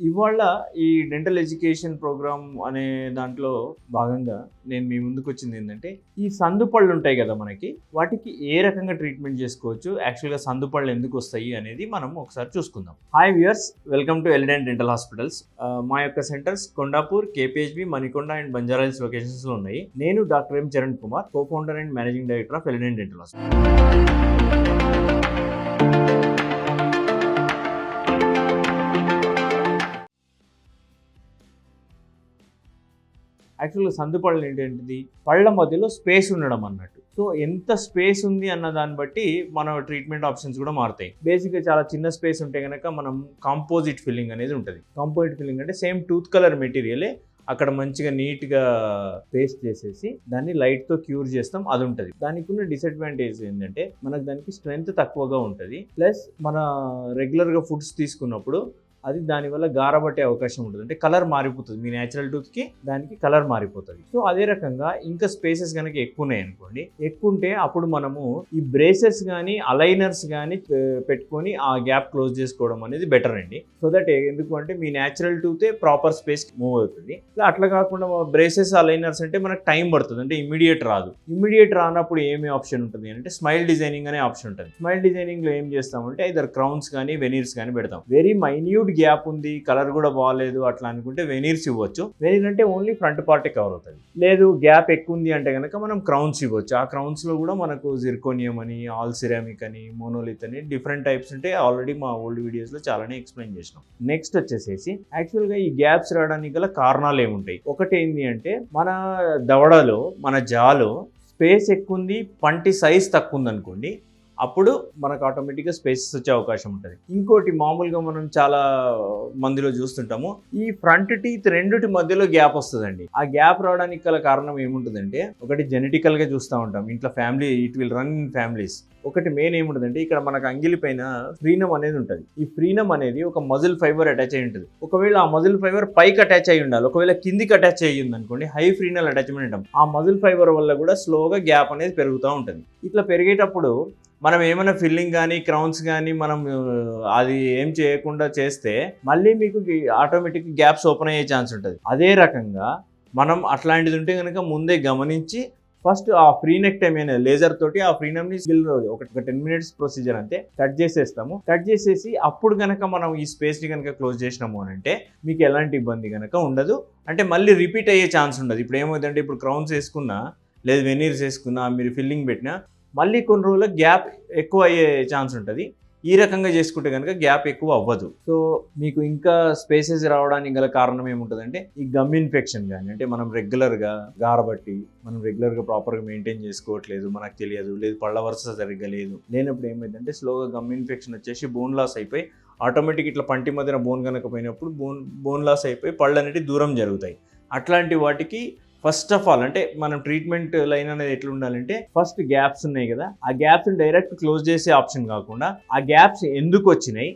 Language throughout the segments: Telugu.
ఇవాళ ఈ డెంటల్ ఎడ్యుకేషన్ ప్రోగ్రామ్ అనే దాంట్లో భాగంగా నేను మీ ముందుకు వచ్చింది ఏంటంటే, ఈ సందుపళ్ళు ఉంటాయి కదా మనకి, వాటికి ఏ రకంగా ట్రీట్మెంట్ చేసుకోవచ్చు, యాక్చువల్గా సందుపళ్ళు ఎందుకు వస్తాయి అనేది మనం ఒకసారి చూసుకుందాం. Hi viewers, welcome to Elident dental hospitals. మా యొక్క సెంటర్స్ కొండాపూర్, కేపీహెచ్బి, మణికొండ అండ్ బంజారాహిల్స్ లొకేషన్స్లో ఉన్నాయి. నేను doctor M Charan Kumar, co founder and managing director of Elident dental hospital. యాక్చువల్గా సందుపళ్ళు ఏంటంటిది, పళ్ళ మధ్యలో స్పేస్ ఉండడం అన్నట్టు. సో ఎంత స్పేస్ ఉంది అన్న దాన్ని బట్టి మన ట్రీట్మెంట్ ఆప్షన్స్ కూడా మారుతాయి. బేసిక్గా చాలా చిన్న స్పేస్ ఉంటే కనుక మనం కాంపోజిట్ ఫిల్లింగ్ అనేది ఉంటుంది. కాంపోజిట్ ఫిల్లింగ్ అంటే సేమ్ టూత్ కలర్ మెటీరియలే అక్కడ మంచిగా నీట్గా పేస్ట్ చేసేసి దాన్ని లైట్తో క్యూర్ చేస్తాం, అది ఉంటుంది. దానికి ఉన్న డిసడ్వాంటేజ్ ఏంటంటే మనకు దానికి స్ట్రెంగ్త్ తక్కువగా ఉంటుంది. ప్లస్ మన రెగ్యులర్గా ఫుడ్స్ తీసుకున్నప్పుడు అది దానివల్ల గారబట్టే అవకాశం ఉంటుంది. అంటే కలర్ మారిపోతుంది, మీ న్యాచురల్ టూత్కి దానికి కలర్ మారిపోతుంది. సో అదే రకంగా ఇంకా స్పేసెస్ కనుక ఎక్కువ ఉన్నాయి అనుకోండి, ఎక్కువ ఉంటే అప్పుడు మనము ఈ బ్రేసెస్ కానీ అలైనర్స్ కానీ పెట్టుకొని ఆ గ్యాప్ క్లోజ్ చేసుకోవడం అనేది బెటర్ అండి. సో దట్ ఎందుకు అంటే మీ న్యాచురల్ టూతే ప్రాపర్ స్పేస్ మూవ్ అవుతుంది. అట్లా కాకుండా బ్రేసెస్ అలైనర్స్ అంటే మనకు టైం పడుతుంది, అంటే ఇమ్మీడియట్ రాదు. ఇమ్మీడియట్ రానప్పుడు ఏమి ఆప్షన్ ఉంటుంది అంటే స్మైల్ డిజైనింగ్ అనే ఆప్షన్ ఉంటుంది. స్మైల్ డిజైనింగ్లో ఏం చేస్తామంటే ఇద్దరు క్రౌన్స్ కానీ వెనీర్స్ కానీ పెడతాం. వెరీ మైన్యూట్ గ్యాప్ ఉంది, కలర్ కూడా బాగాలేదు అట్లా అనుకుంటే వెనీర్స్ ఇవ్వచ్చు. వెనీర్ అంటే ఓన్లీ ఫ్రంట్ పార్టే కవర్ అవుతుంది. లేదు గ్యాప్ ఎక్కువ ఉంది అంటే కనుక మనం క్రౌన్స్ ఇవ్వచ్చు. ఆ క్రౌన్స్ లో కూడా మనకు జిర్కోనియం అని, ఆల్ సిరామిక్ అని, మోనోలిత్ అని డిఫరెంట్ టైప్స్ ఉంటే ఆల్రెడీ మా ఓల్డ్ వీడియోస్ లో చాలానే ఎక్స్ప్లెయిన్ చేసినాం. నెక్స్ట్ వచ్చేసేసి యాక్చువల్గా ఈ గ్యాప్స్ రావడానికి గల కారణాలు ఏముంటాయి. ఒకటి ఏంటి అంటే మన దవడలో, మన జాలో స్పేస్ ఎక్కువ ఉంది, పంటి సైజ్ తక్కువ ఉంది అనుకోండి, అప్పుడు మనకు ఆటోమేటిక్గా స్పేసెస్ వచ్చే అవకాశం ఉంటుంది. ఇంకోటి మామూలుగా మనం చాలా మందిలో చూస్తుంటాము, ఈ ఫ్రంట్ టీత్ రెండుటి మధ్యలో గ్యాప్ వస్తుందండి. ఆ గ్యాప్ రావడానికి గల కారణం ఏముంటుందంటే, ఒకటి జెనెటికల్గా చూస్తూ ఉంటాం, ఇంట్లో family, it will run in families. ఒకటి మెయిన్ ఏముంటుందంటే, ఇక్కడ మనకు అంగిలి పైన ఫ్రీనమ్ అనేది ఉంటుంది. ఈ ఫ్రీనమ్ అనేది ఒక మజిల్ ఫైబర్ అటాచ్ అయి ఉంటుంది. ఒకవేళ ఆ మజిల్ ఫైబర్ పైకి అటాచ్ అయి ఉండాలి, ఒకవేళ కిందికి అటాచ్ అయ్యి ఉంది అనుకోండి, హై ఫ్రీనల్ అటాచ్మెంట్ అంటాం. ఆ మజిల్ ఫైబర్ వల్ల కూడా స్లోగా గ్యాప్ అనేది పెరుగుతూ ఉంటుంది. ఇట్లా పెరిగేటప్పుడు మనం ఏమైనా ఫిల్లింగ్ కానీ క్రౌన్స్ కానీ మనం అది ఏం చేయకుండా చేస్తే మళ్ళీ మీకు ఆటోమేటిక్ గ్యాప్స్ ఓపెన్ అయ్యే ఛాన్స్ ఉంటుంది. అదే రకంగా మనం అట్లాంటిది ఉంటే కనుక ముందే గమనించి ఫస్ట్ ఆ ఫ్రీనెక్టమీ అనేది లేజర్ తోటి ఆ ఫ్రీనమ్ని ఒక 10 minutes ప్రొసీజర్ అంతే కట్ చేసేస్తాము. కట్ చేసేసి అప్పుడు కనుక మనం ఈ స్పేస్ని కనుక క్లోజ్ చేసినాము అని అంటే మీకు ఎలాంటి ఇబ్బంది కనుక ఉండదు. అంటే మళ్ళీ రిపీట్ అయ్యే ఛాన్స్ ఉండదు. ఇప్పుడు ఏమవుతుందంటే, ఇప్పుడు క్రౌన్స్ వేసుకున్నా లేదు వెనీర్స్ వేసుకున్నా మీరు ఫిల్లింగ్ పెట్టినా మళ్ళీ కొన్ని రోజులకు గ్యాప్ ఎక్కువ అయ్యే ఛాన్స్ ఉంటుంది. ఈ రకంగా చేసుకుంటే కనుక గ్యాప్ ఎక్కువ అవ్వదు. సో మీకు ఇంకా స్పేసెస్ రావడానికి గల కారణం ఏముంటుందంటే, ఈ గమ్ ఇన్ఫెక్షన్ కానీ, అంటే మనం రెగ్యులర్గా గారబట్టి మనం రెగ్యులర్గా ప్రాపర్గా మెయింటైన్ చేసుకోవట్లేదు, మనకు తెలియదు, లేదు పళ్ళ వరుస సరిగ్గా లేనప్పుడు ఏమైందంటే స్లోగా గమ్ ఇన్ఫెక్షన్ వచ్చేసి బోన్ లాస్ అయిపోయి ఆటోమేటిక్ ఇట్లా పంటి మధ్యన బోన్ కనుక పోయినప్పుడు బోన్ లాస్ అయిపోయి పళ్ళు అనేవి దూరం జరుగుతాయి. అట్లాంటి వాటికి ఫస్ట్ ఆఫ్ ఆల్ అంటే మనం ట్రీట్మెంట్ లైన్ అనేది ఎట్లా ఉండాలంటే, ఫస్ట్ గ్యాప్స్ ఉన్నాయి కదా, ఆ గ్యాప్స్ డైరెక్ట్ క్లోజ్ చేసే ఆప్షన్ కాకుండా ఆ గ్యాప్స్ ఎందుకు వచ్చినాయి,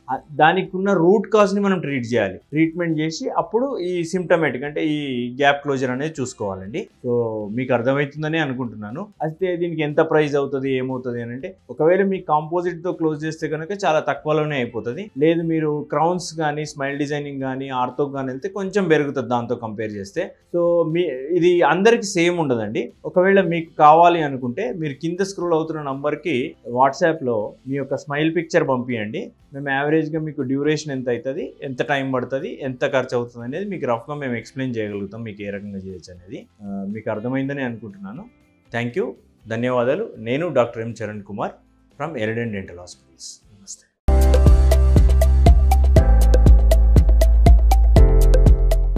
దానికి ఉన్న రూట్ కాజ్ ని మనం ట్రీట్ చేయాలి. ట్రీట్మెంట్ చేసి అప్పుడు ఈ సిమ్టమేటిక్ అంటే ఈ గ్యాప్ క్లోజర్ అనేది చూసుకోవాలండి. సో మీకు అర్థమవుతుందని అనుకుంటున్నాను. అయితే దీనికి ఎంత ప్రైస్ అవుతుంది, ఏమవుతుంది అని అంటే, ఒకవేళ మీ కాంపోజిట్ తో క్లోజ్ చేస్తే కనుక చాలా తక్కువలోనే అయిపోతుంది. లేదు మీరు క్రౌన్స్ కానీ స్మైల్ డిజైనింగ్ కానీ ఆర్థో కానీ వెళ్తే కొంచెం పెరుగుతుంది దాంతో కంపేర్ చేస్తే. సో ఇది అందరికి సేమ్ ఉండదండి. ఒకవేళ మీకు కావాలి అనుకుంటే మీరు కింద స్క్రోల్ అవుతున్న నంబర్కి వాట్సాప్లో మీ యొక్క స్మైల్ పిక్చర్ పంపించండి. మేము యావరేజ్గా మీకు డ్యూరేషన్ ఎంత అవుతుంది, ఎంత టైం పడుతుంది, ఎంత ఖర్చు అవుతుంది అనేది మీకు రఫ్గా మేము ఎక్స్ప్లెయిన్ చేయగలుగుతాం, మీకు ఏ రకంగా చేయొచ్చు అనేది. మీకు అర్థమైందని అనుకుంటున్నాను. థ్యాంక్ యూ, ధన్యవాదాలు. నేను doctor M Charan Kumar from Elident dental hospitals.